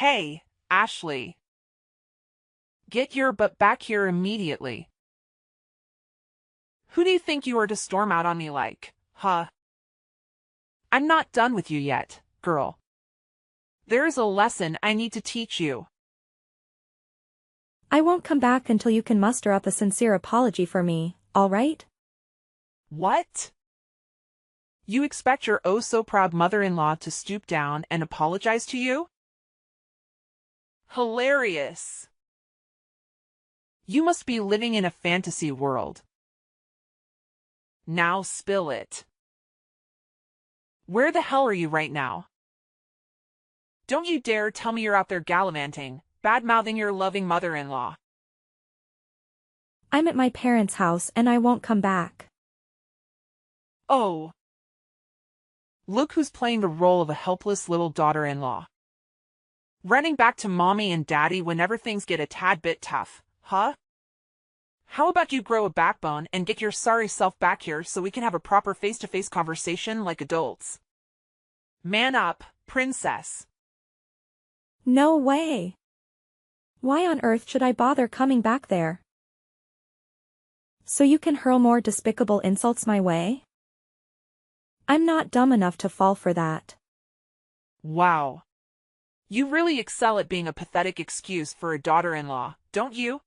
Hey, Ashley. Get your butt back here immediately. Who do you think you are to storm out on me like, huh? I'm not done with you yet, girl. There is a lesson I need to teach you. I won't come back until you can muster up a sincere apology for me, all right? What? You expect your oh-so-proud mother-in-law to stoop down and apologize to you? Hilarious. You must be living in a fantasy world. Now spill it. Where the hell are you right now? Don't you dare tell me you're out there gallivanting, bad-mouthing your loving mother-in-law. I'm at my parents' house and I won't come back. Oh. Look who's playing the role of a helpless little daughter-in-law. Running back to mommy and daddy whenever things get a tad bit tough, huh? How about you grow a backbone and get your sorry self back here so we can have a proper face-to-face conversation like adults? Man up, princess. No way. Why on earth should I bother coming back there? So you can hurl more despicable insults my way? I'm not dumb enough to fall for that. Wow. You really excel at being a pathetic excuse for a daughter-in-law, don't you?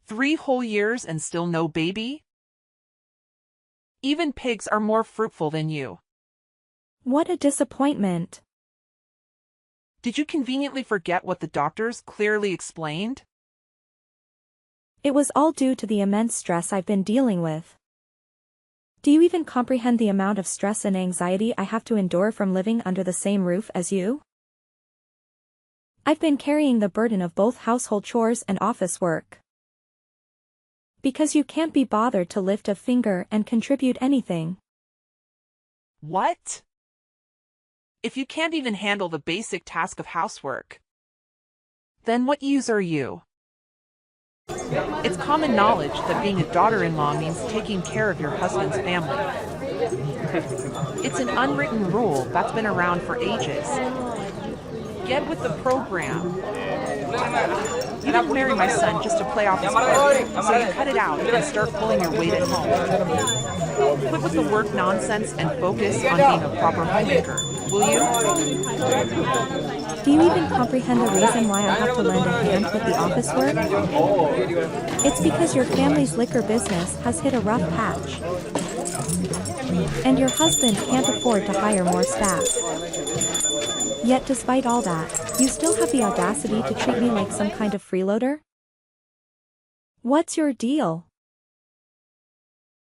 3 whole years and still no baby? Even pigs are more fruitful than you. What a disappointment. Did you conveniently forget what the doctors clearly explained? It was all due to the immense stress I've been dealing with. Do you even comprehend the amount of stress and anxiety I have to endure from living under the same roof as you? I've been carrying the burden of both household chores and office work. Because you can't be bothered to lift a finger and contribute anything. What? If you can't even handle the basic task of housework, then what use are you? It's common knowledge that being a daughter-in-law means taking care of your husband's family. It's an unwritten rule that's been around for ages. Get with the program. You didn't marry my son just to play off his part, so you cut it out and start pulling your weight at home. Quit with the work nonsense and focus on being a proper homemaker, will you? Do you even comprehend the reason why I have to lend a hand with the office work? It's because your family's liquor business has hit a rough patch. And your husband can't afford to hire more staff. Yet despite all that, you still have the audacity to treat me like some kind of freeloader? What's your deal?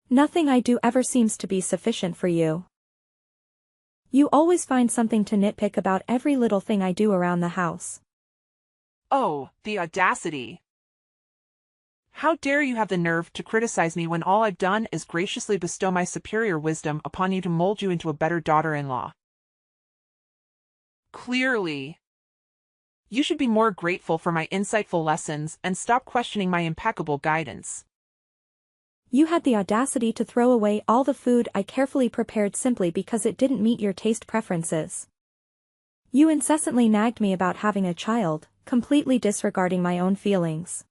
Nothing I do ever seems to be sufficient for you. You always find something to nitpick about every little thing I do around the house. Oh, the audacity. How dare you have the nerve to criticize me when all I've done is graciously bestow my superior wisdom upon you to mold you into a better daughter-in-law. Clearly. You should be more grateful for my insightful lessons and stop questioning my impeccable guidance. You had the audacity to throw away all the food I carefully prepared simply because it didn't meet your taste preferences. You incessantly nagged me about having a child, completely disregarding my own feelings.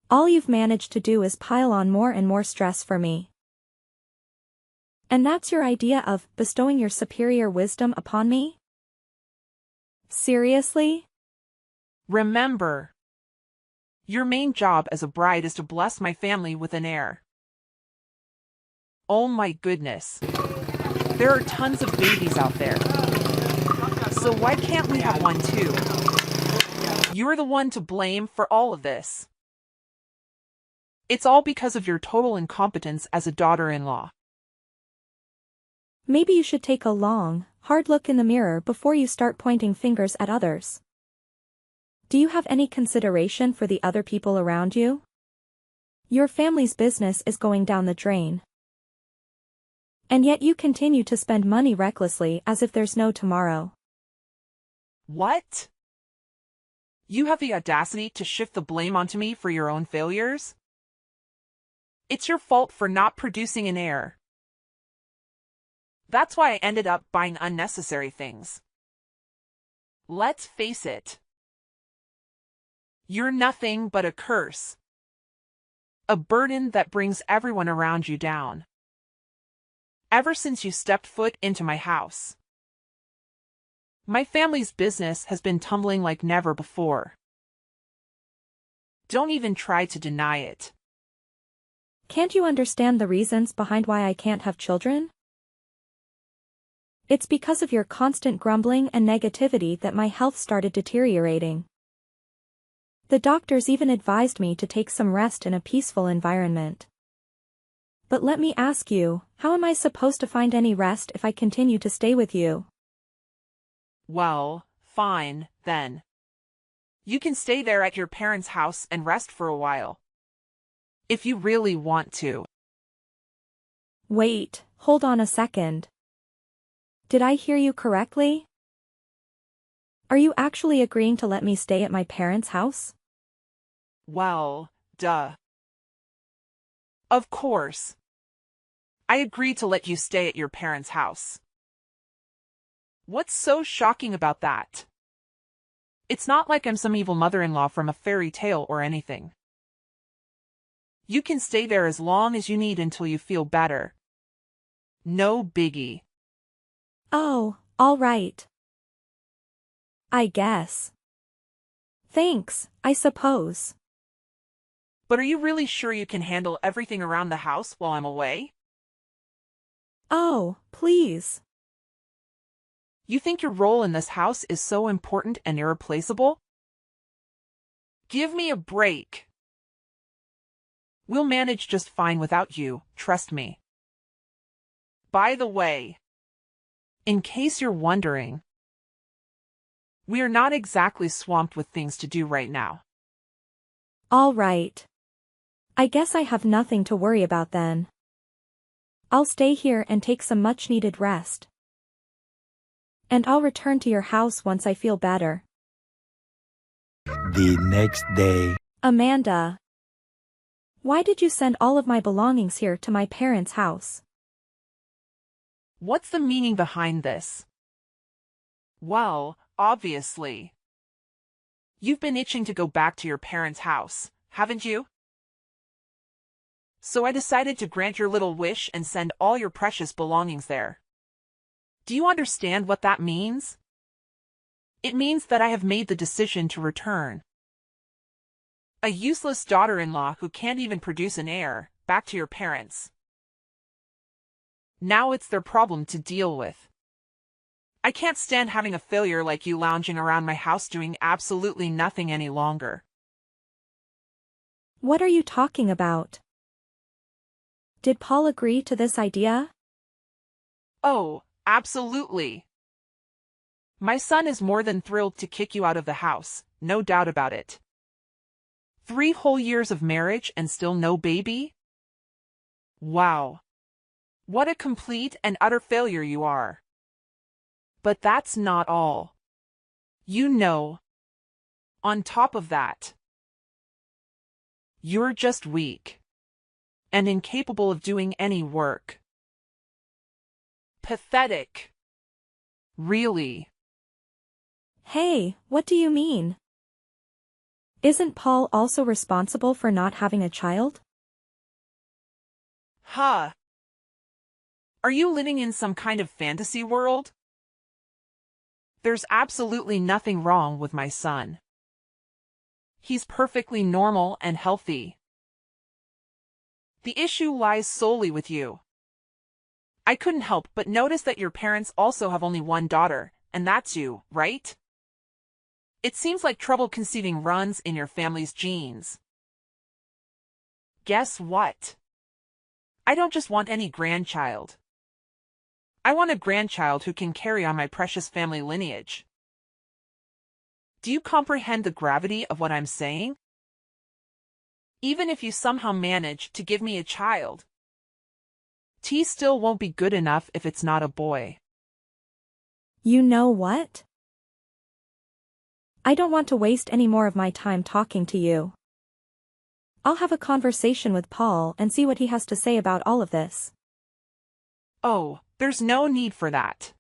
All you've managed to do is pile on more and more stress for me. And that's your idea of bestowing your superior wisdom upon me? Seriously? Remember, your main job as a bride is to bless my family with an heir. Oh my goodness. There are tons of babies out there. So why can't we have one too? You're the one to blame for all of this. It's all because of your total incompetence as a daughter-in-law. Maybe you should take a long, hard look in the mirror before you start pointing fingers at others. Do you have any consideration for the other people around you? Your family's business is going down the drain. And yet you continue to spend money recklessly as if there's no tomorrow. What? You have the audacity to shift the blame onto me for your own failures? It's your fault for not producing an heir. That's why I ended up buying unnecessary things. Let's face it. You're nothing but a curse. A burden that brings everyone around you down. Ever since you stepped foot into my house, my family's business has been tumbling like never before. Don't even try to deny it. Can't you understand the reasons behind why I can't have children? It's because of your constant grumbling and negativity that my health started deteriorating. The doctors even advised me to take some rest in a peaceful environment. But let me ask you, how am I supposed to find any rest if I continue to stay with you? Well, fine, then. You can stay there at your parents' house and rest for a while. If you really want to. Wait, hold on a second. Did I hear you correctly? Are you actually agreeing to let me stay at my parents' house? Well, duh. Of course. I agree to let you stay at your parents' house. What's so shocking about that? It's not like I'm some evil mother-in-law from a fairy tale or anything. You can stay there as long as you need until you feel better. No biggie. Oh, all right. I guess. Thanks, I suppose. But are you really sure you can handle everything around the house while I'm away? Oh, please. You think your role in this house is so important and irreplaceable? Give me a break. We'll manage just fine without you, trust me. By the way, in case you're wondering, we are not exactly swamped with things to do right now. All right. I guess I have nothing to worry about then. I'll stay here and take some much-needed rest. And I'll return to your house once I feel better. The next day. Amanda. Why did you send all of my belongings here to my parents' house? What's the meaning behind this? Well, obviously. You've been itching to go back to your parents' house, haven't you? So I decided to grant your little wish and send all your precious belongings there. Do you understand what that means? It means that I have made the decision to return. A useless daughter-in-law who can't even produce an heir, back to your parents. Now it's their problem to deal with. I can't stand having a failure like you lounging around my house doing absolutely nothing any longer. What are you talking about? Did Paul agree to this idea? Oh, absolutely. My son is more than thrilled to kick you out of the house, no doubt about it. 3 whole years of marriage and still no baby? Wow. What a complete and utter failure you are. But that's not all. You know, on top of that, you're just weak and incapable of doing any work. Pathetic. Really. Hey, what do you mean? Isn't Paul also responsible for not having a child? Huh. Are you living in some kind of fantasy world? There's absolutely nothing wrong with my son. He's perfectly normal and healthy. The issue lies solely with you. I couldn't help but notice that your parents also have only one daughter, and that's you, right? It seems like trouble conceiving runs in your family's genes. Guess what? I don't just want any grandchild. I want a grandchild who can carry on my precious family lineage. Do you comprehend the gravity of what I'm saying? Even if you somehow manage to give me a child, T still won't be good enough if it's not a boy. You know what? I don't want to waste any more of my time talking to you. I'll have a conversation with Paul and see what he has to say about all of this. Oh, there's no need for that.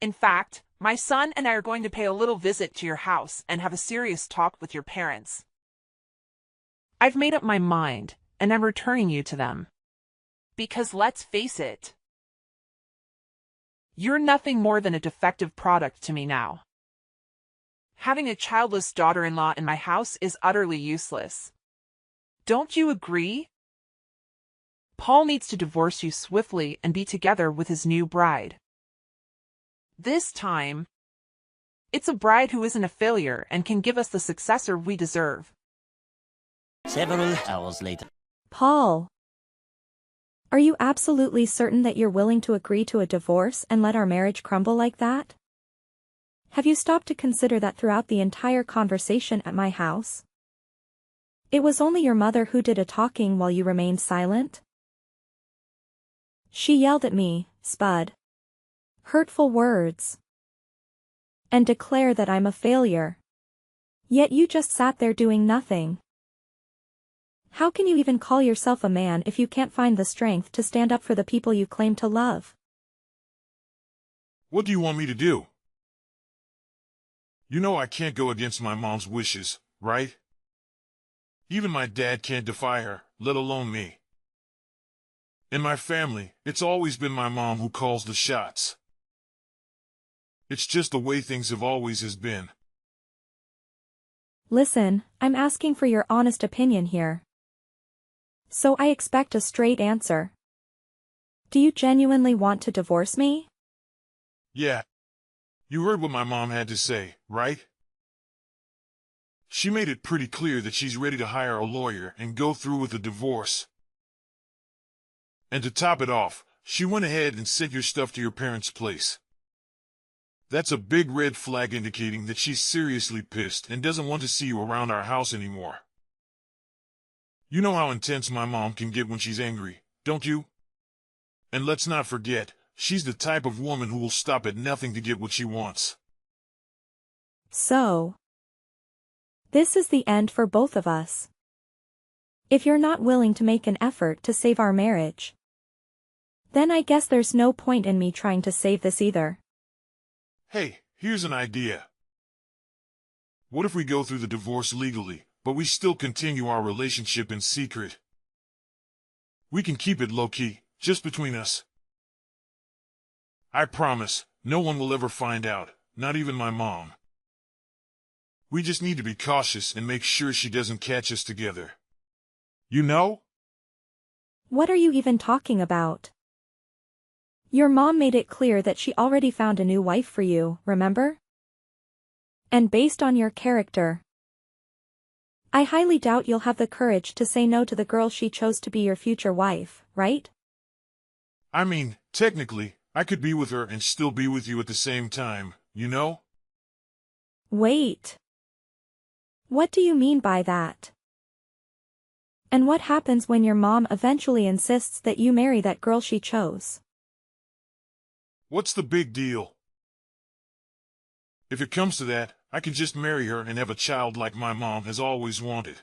In fact, My son and I are going to pay a little visit to your house and have a serious talk with your parents. I've made up my mind, and I'm returning you to them. Because let's face it, you're nothing more than a defective product to me now. Having a childless daughter-in-law in my house is utterly useless. Don't you agree? Paul needs to divorce you swiftly and be together with his new bride. This time, it's a bride who isn't a failure and can give us the successor we deserve. Several hours later. Paul. Are you absolutely certain that you're willing to agree to a divorce and let our marriage crumble like that? Have you stopped to consider that throughout the entire conversation at my house? It was only your mother who did a talking while you remained silent? She yelled at me, Spud. Hurtful words. And declare that I'm a failure. Yet you just sat there doing nothing. How can you even call yourself a man if you can't find the strength to stand up for the people you claim to love? What do you want me to do? You know I can't go against my mom's wishes, right? Even my dad can't defy her, let alone me. In my family, it's always been my mom who calls the shots. It's just the way things have always been. Listen, I'm asking for your honest opinion here. So I expect a straight answer. Do you genuinely want to divorce me? Yeah. You heard what my mom had to say, right? She made it pretty clear that she's ready to hire a lawyer and go through with the divorce. And to top it off, she went ahead and sent your stuff to your parents' place. That's a big red flag indicating that she's seriously pissed and doesn't want to see you around our house anymore. You know how intense my mom can get when she's angry, don't you? And let's not forget, she's the type of woman who will stop at nothing to get what she wants. So, this is the end for both of us. If you're not willing to make an effort to save our marriage, then I guess there's no point in me trying to save this either. Hey, here's an idea. What if we go through the divorce legally, but we still continue our relationship in secret? We can keep it low-key, just between us. I promise, no one will ever find out, not even my mom. We just need to be cautious and make sure she doesn't catch us together. You know? What are you even talking about? Your mom made it clear that she already found a new wife for you, remember? And based on your character, I highly doubt you'll have the courage to say no to the girl she chose to be your future wife, right? I mean, technically, I could be with her and still be with you at the same time, you know? Wait. What do you mean by that? And what happens when your mom eventually insists that you marry that girl she chose? What's the big deal? If it comes to that, I can just marry her and have a child like my mom has always wanted.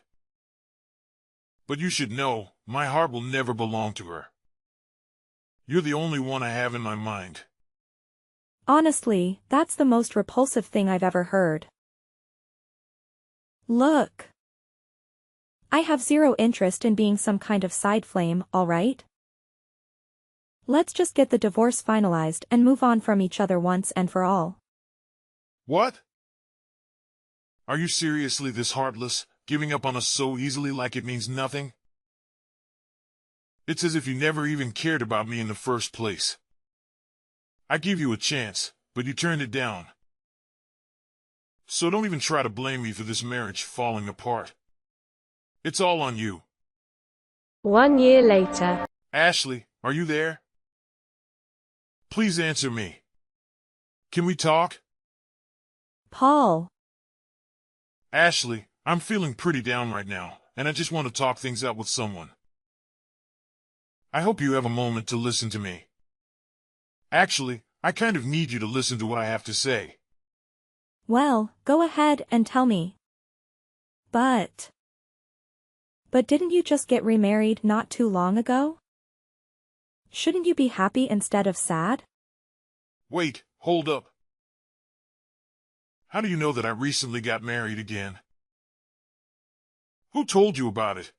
But you should know, my heart will never belong to her. You're the only one I have in my mind. Honestly, that's the most repulsive thing I've ever heard. Look. I have zero interest in being some kind of side flame, alright? Let's just get the divorce finalized and move on from each other once and for all. What? Are you seriously this heartless, giving up on us so easily like it means nothing? It's as if you never even cared about me in the first place. I gave you a chance, but you turned it down. So don't even try to blame me for this marriage falling apart. It's all on you. 1 year later. Ashley, are you there? Please answer me. Can we talk? Paul. Ashley, I'm feeling pretty down right now, and I just want to talk things out with someone. I hope you have a moment to listen to me. Actually, I kind of need you to listen to what I have to say. Well, go ahead and tell me. But didn't you just get remarried not too long ago? Shouldn't you be happy instead of sad? Wait, hold up. How do you know that I recently got married again? Who told you about it?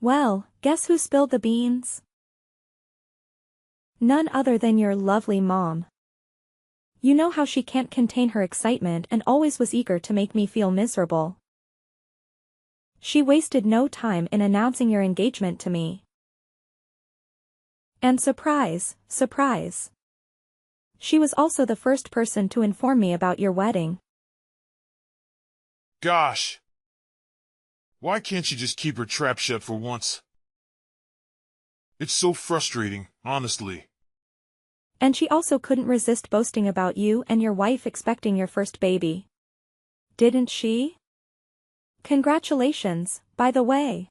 Well, guess who spilled the beans? None other than your lovely mom. You know how she can't contain her excitement and always was eager to make me feel miserable. She wasted no time in announcing your engagement to me. And surprise, surprise. She was also the first person to inform me about your wedding. Gosh! Why can't she just keep her trap shut for once? It's so frustrating, honestly. And she also couldn't resist boasting about you and your wife expecting your first baby. Didn't she? Congratulations, by the way.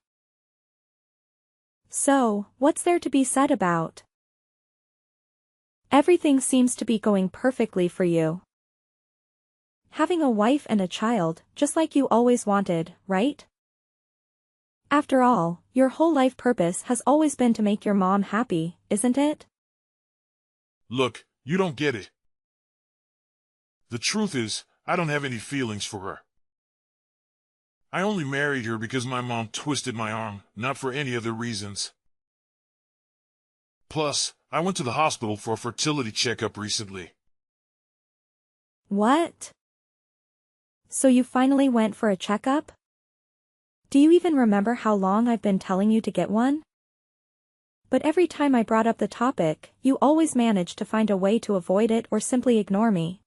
So, what's there to be said about? Everything seems to be going perfectly for you. Having a wife and a child, just like you always wanted, right? After all, your whole life purpose has always been to make your mom happy, isn't it? Look, you don't get it. The truth is, I don't have any feelings for her. I only married her because my mom twisted my arm, not for any other reasons. Plus, I went to the hospital for a fertility checkup recently. What? So you finally went for a checkup? Do you even remember how long I've been telling you to get one? But every time I brought up the topic, you always managed to find a way to avoid it or simply ignore me.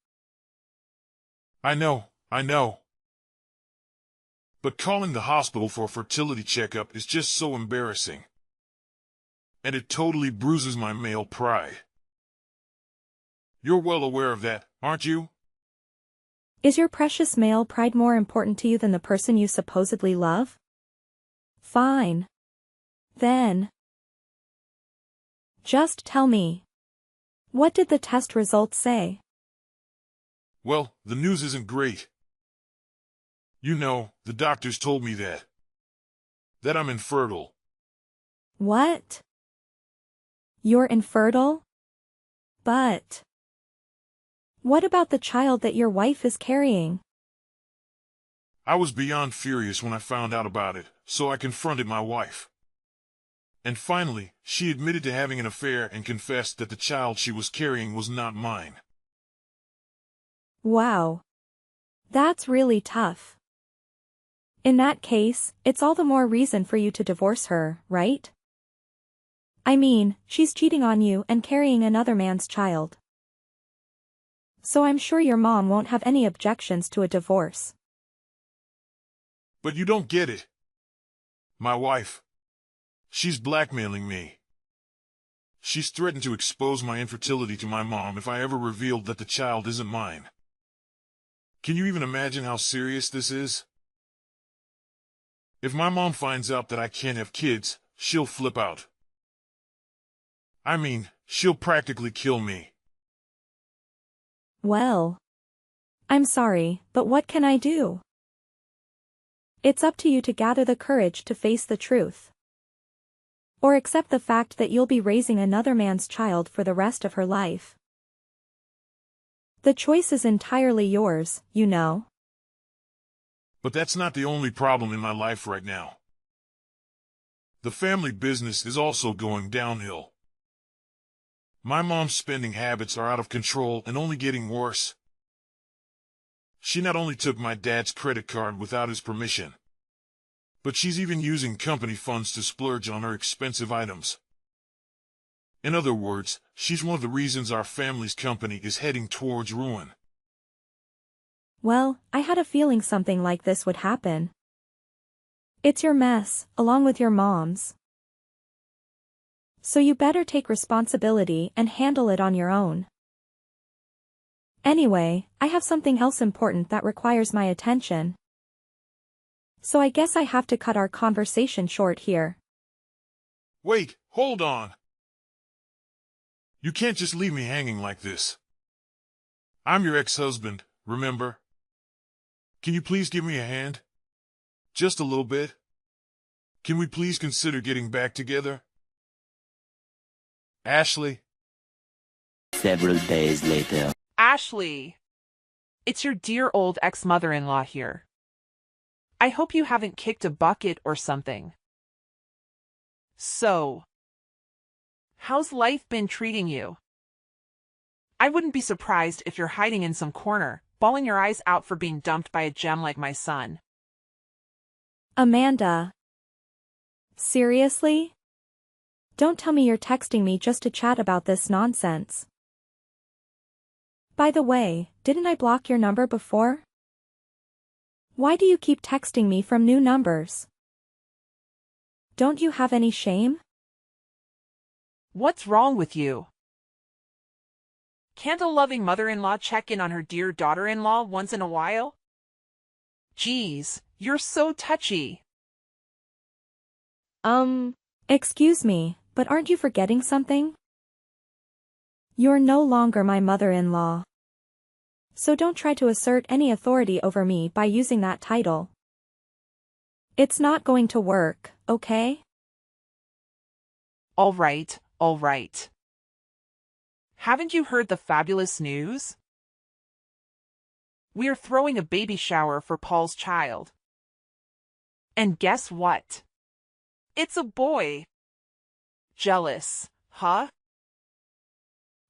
I know. But calling the hospital for a fertility checkup is just so embarrassing. And it totally bruises my male pride. You're well aware of that, aren't you? Is your precious male pride more important to you than the person you supposedly love? Fine. Then. Just tell me. What did the test results say? Well, the news isn't great. You know, the doctors told me that I'm infertile. What? You're infertile? But. What about the child that your wife is carrying? I was beyond furious when I found out about it, so I confronted my wife. And finally, she admitted to having an affair and confessed that the child she was carrying was not mine. Wow. That's really tough. In that case, it's all the more reason for you to divorce her, right? I mean, she's cheating on you and carrying another man's child. So I'm sure your mom won't have any objections to a divorce. But you don't get it. My wife. She's blackmailing me. She's threatened to expose my infertility to my mom if I ever revealed that the child isn't mine. Can you even imagine how serious this is? If my mom finds out that I can't have kids, she'll flip out. I mean, she'll practically kill me. Well. I'm sorry, but what can I do? It's up to you to gather the courage to face the truth. Or accept the fact that you'll be raising another man's child for the rest of her life. The choice is entirely yours, you know. But that's not the only problem in my life right now. The family business is also going downhill. My mom's spending habits are out of control and only getting worse. She not only took my dad's credit card without his permission, but she's even using company funds to splurge on her expensive items. In other words, she's one of the reasons our family's company is heading towards ruin. Well, I had a feeling something like this would happen. It's your mess, along with your mom's. So you better take responsibility and handle it on your own. Anyway, I have something else important that requires my attention. So I guess I have to cut our conversation short here. Wait, hold on. You can't just leave me hanging like this. I'm your ex-husband, remember? Can you please give me a hand? Just a little bit? Can we please consider getting back together? Ashley? Several days later. Ashley. It's your dear old ex-mother-in-law here. I hope you haven't kicked a bucket or something. So, how's life been treating you? I wouldn't be surprised if you're hiding in some corner, bawling your eyes out for being dumped by a gem like my son. Amanda. Seriously? Don't tell me you're texting me just to chat about this nonsense. By the way, didn't I block your number before? Why do you keep texting me from new numbers? Don't you have any shame? What's wrong with you? Can't a loving mother-in-law check in on her dear daughter-in-law once in a while? Geez, you're so touchy. Excuse me, but aren't you forgetting something? You're no longer my mother-in-law. So don't try to assert any authority over me by using that title. It's not going to work, okay? All right, all right. Haven't you heard the fabulous news? We are throwing a baby shower for Paul's child. And guess what? It's a boy. Jealous, huh?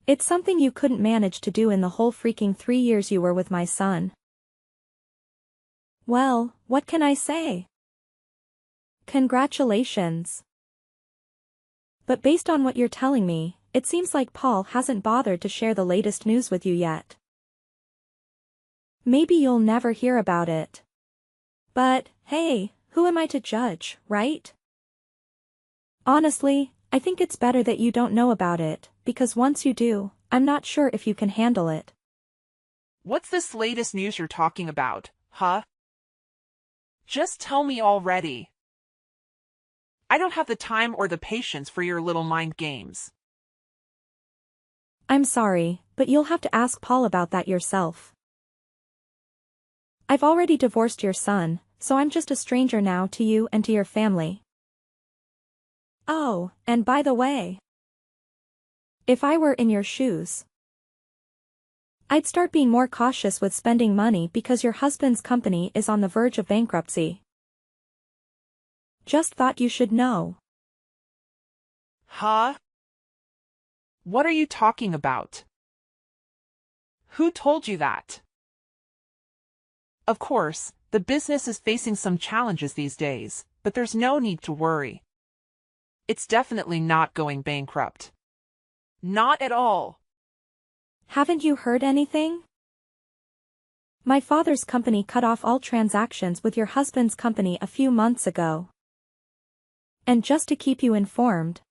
It's something you couldn't manage to do in the whole freaking 3 years you were with my son. Well, what can I say? Congratulations. But based on what you're telling me, it seems like Paul hasn't bothered to share the latest news with you yet. Maybe you'll never hear about it. But, hey, who am I to judge, right? Honestly, I think it's better that you don't know about it, because once you do, I'm not sure if you can handle it. What's this latest news you're talking about, huh? Just tell me already. I don't have the time or the patience for your little mind games. I'm sorry, but you'll have to ask Paul about that yourself. I've already divorced your son, so I'm just a stranger now to you and to your family. Oh, and by the way, if I were in your shoes, I'd start being more cautious with spending money because your husband's company is on the verge of bankruptcy. Just thought you should know. Huh? What are you talking about? Who told you that? Of course, the business is facing some challenges these days, but there's no need to worry. It's definitely not going bankrupt. Not at all. Haven't you heard anything? My father's company cut off all transactions with your husband's company a few months ago. And just to keep you informed,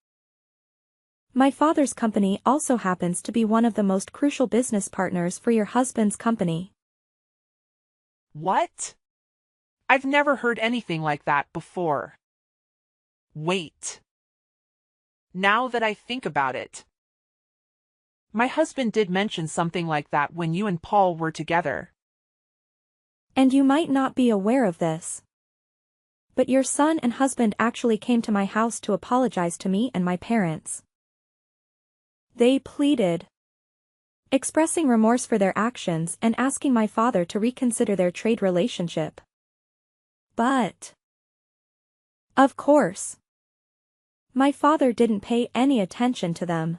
my father's company also happens to be one of the most crucial business partners for your husband's company. What? I've never heard anything like that before. Wait. Now that I think about it, my husband did mention something like that when you and Paul were together. And you might not be aware of this, but your son and husband actually came to my house to apologize to me and my parents. They pleaded, expressing remorse for their actions and asking my father to reconsider their trade relationship. But, of course, my father didn't pay any attention to them.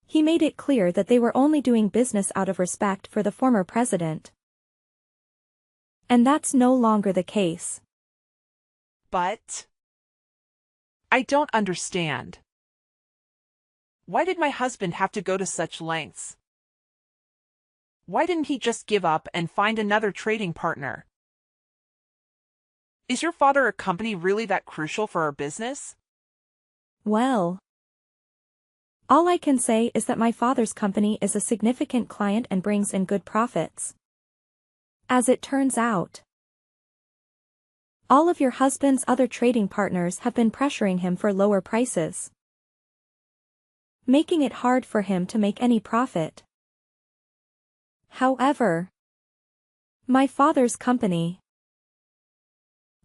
He made it clear that they were only doing business out of respect for the former president. And that's no longer the case. But I don't understand. Why did my husband have to go to such lengths? Why didn't he just give up and find another trading partner? Is your father a company really that crucial for our business? Well, all I can say is that my father's company is a significant client and brings in good profits. As it turns out, all of your husband's other trading partners have been pressuring him for lower prices, making it hard for him to make any profit. However, my father's company,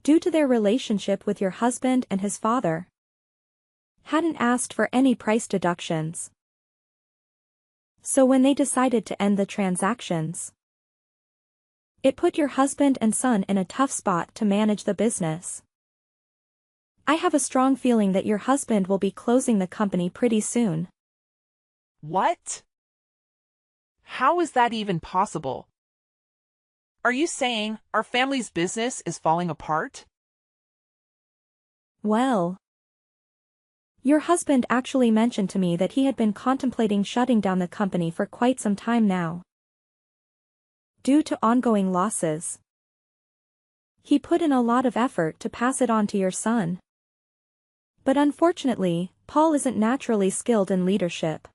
due to their relationship with your husband and his father, hadn't asked for any price deductions. So when they decided to end the transactions, It put your husband and son in a tough spot to manage the business. I have a strong feeling that your husband will be closing the company pretty soon. What? How is that even possible? Are you saying our family's business is falling apart? Well, your husband actually mentioned to me that he had been contemplating shutting down the company for quite some time now, due to ongoing losses. He put in a lot of effort to pass it on to your son. But unfortunately, Paul isn't naturally skilled in leadership.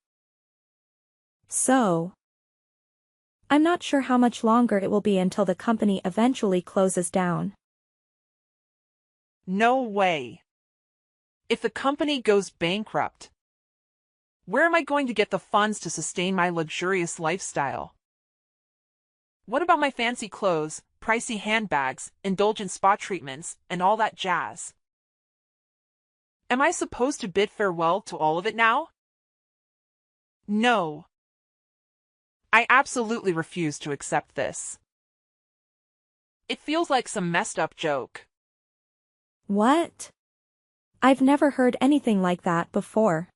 So, I'm not sure how much longer it will be until the company eventually closes down. No way. If the company goes bankrupt, where am I going to get the funds to sustain my luxurious lifestyle? What about my fancy clothes, pricey handbags, indulgent spa treatments, and all that jazz? Am I supposed to bid farewell to all of it now? No. I absolutely refuse to accept this. It feels like some messed up joke. What? I've never heard anything like that before.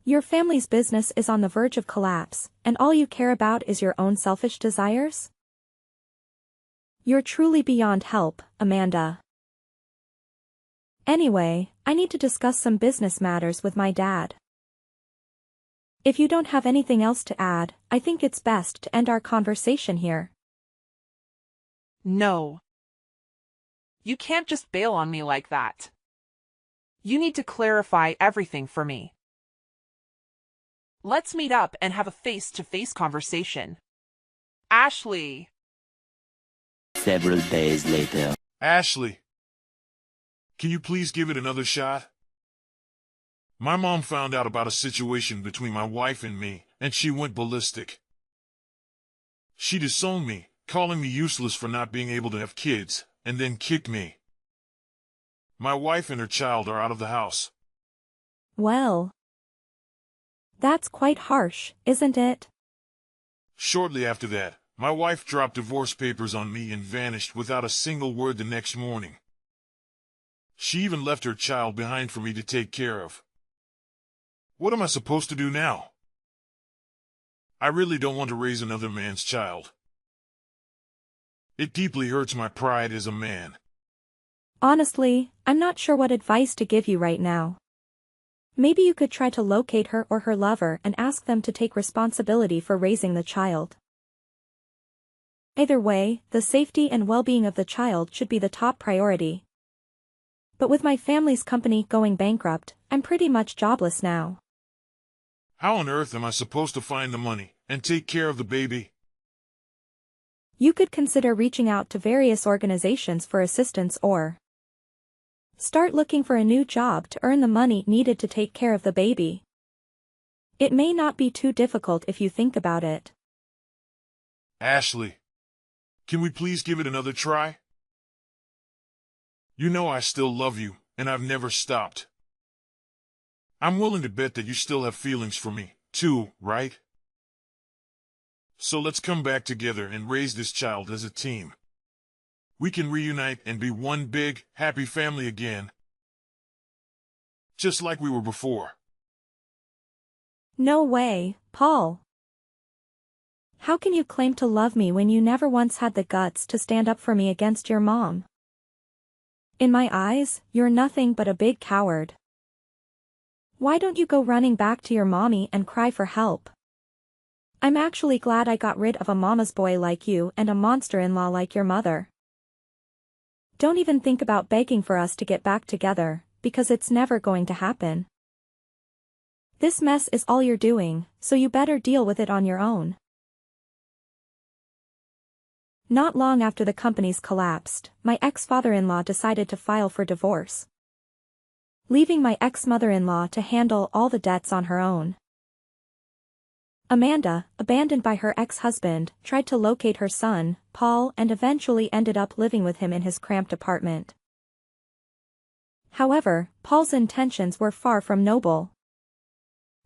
Your family's business is on the verge of collapse, and all you care about is your own selfish desires? You're truly beyond help, Amanda. Anyway, I need to discuss some business matters with my dad. If you don't have anything else to add, I think it's best to end our conversation here. No. You can't just bail on me like that. You need to clarify everything for me. Let's meet up and have a face-to-face conversation. Ashley. Several days later. Ashley, can you please give it another shot? My mom found out about a situation between my wife and me, and she went ballistic. She disowned me, calling me useless for not being able to have kids, and then kicked me. My wife and her child are out of the house. Well, that's quite harsh, isn't it? Shortly after that, my wife dropped divorce papers on me and vanished without a single word the next morning. She even left her child behind for me to take care of. What am I supposed to do now? I really don't want to raise another man's child. It deeply hurts my pride as a man. Honestly, I'm not sure what advice to give you right now. Maybe you could try to locate her or her lover and ask them to take responsibility for raising the child. Either way, the safety and well-being of the child should be the top priority. But with my family's company going bankrupt, I'm pretty much jobless now. How on earth am I supposed to find the money and take care of the baby? You could consider reaching out to various organizations for assistance or start looking for a new job to earn the money needed to take care of the baby. It may not be too difficult if you think about it. Ashley, can we please give it another try? You know I still love you, and I've never stopped. I'm willing to bet that you still have feelings for me, too, right? So let's come back together and raise this child as a team. We can reunite and be one big, happy family again. Just like we were before. No way, Paul. How can you claim to love me when you never once had the guts to stand up for me against your mom? In my eyes, you're nothing but a big coward. Why don't you go running back to your mommy and cry for help? I'm actually glad I got rid of a mama's boy like you and a monster-in-law like your mother. Don't even think about begging for us to get back together, because it's never going to happen. This mess is all you're doing, so you better deal with it on your own. Not long after the companies collapsed, my ex-father-in-law decided to file for divorce, leaving my ex-mother-in-law to handle all the debts on her own. Amanda, abandoned by her ex-husband, tried to locate her son, Paul, and eventually ended up living with him in his cramped apartment. However, Paul's intentions were far from noble.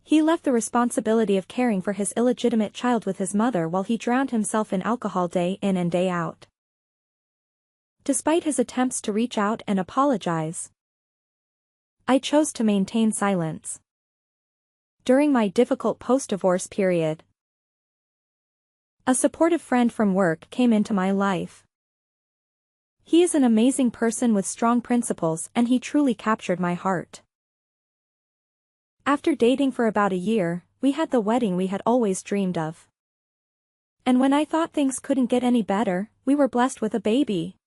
He left the responsibility of caring for his illegitimate child with his mother while he drowned himself in alcohol day in and day out. Despite his attempts to reach out and apologize, I chose to maintain silence. During my difficult post-divorce period, a supportive friend from work came into my life. He is an amazing person with strong principles, and he truly captured my heart. After dating for about a year, we had the wedding we had always dreamed of. And when I thought things couldn't get any better, we were blessed with a baby.